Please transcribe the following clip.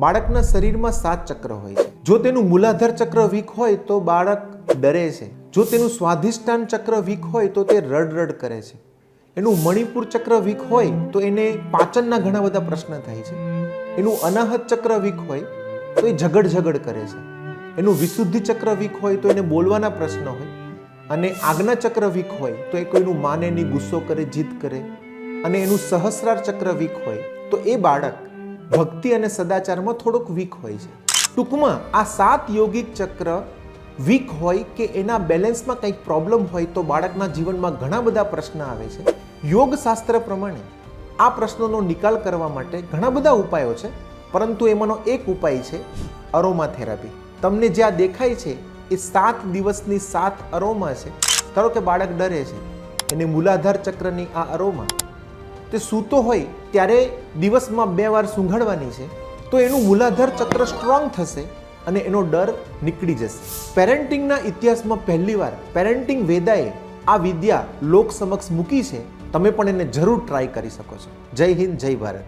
બાળકના શરીરમાં 7 ચક્ર હોય છે. જો તેનું મૂલાધાર ચક્ર વીક હોય તો બાળક ડરે છે. જો તેનું સ્વાધિષ્ઠાન ચક્ર વીક હોય તો તે રડ કરે છે. એનું મણિપુર ચક્ર વીક હોય તો એને પાચનના ઘણા બધા પ્રશ્ન થાય છે. એનું અનાહત ચક્ર વીક હોય તો એ ઝઘડ કરે છે. એનું વિશુદ્ધિ ચક્ર વીક હોય તો એને બોલવાના પ્રશ્ન હોય. અને આજ્ઞા ચક્ર વીક હોય તો એ કોઈનું માને નહીં, ગુસ્સો કરે, જીદ કરે. અને એનું સહસ્રાર ચક્ર વીક હોય તો એ બાળક ભક્તિ અને સદાચારમાં થોડોક વીક હોય છે. ટૂંકમાં આ 7 યોગિક ચક્ર વીક હોય કે એના બેલેન્સમાં કંઈક પ્રોબ્લેમ હોય તો બાળકના જીવનમાં ઘણા બધા પ્રશ્ન આવે છે. યોગ શાસ્ત્ર પ્રમાણે આ પ્રશ્નોનો નિકાલ કરવા માટે ઘણા બધા ઉપાયો છે, પરંતુ એમાંનો એક ઉપાય છે અરોમા થેરાપી. તમને જે આ દેખાય છે એ 7 દિવસની 7 અરોમા છે. ધારો કે બાળક ડરે છે, એને મૂલાધાર ચક્રની આ અરોમા તે સૂતો હોય ત્યારે દિવસમાં 2 વાર સૂંઘાડવાની છે, તો એનું મૂલાધાર ચક્ર સ્ટ્રોંગ થશે અને એનો ડર નીકળી જશે. પેરેન્ટિંગના ઇતિહાસમાં પહેલીવાર પેરેન્ટિંગ વેદાએ આ વિદ્યા લોક સમક્ષ મૂકી છે. તમે પણ એને જરૂર ટ્રાય કરી શકો છો. જય હિન્દ, જય ભારત.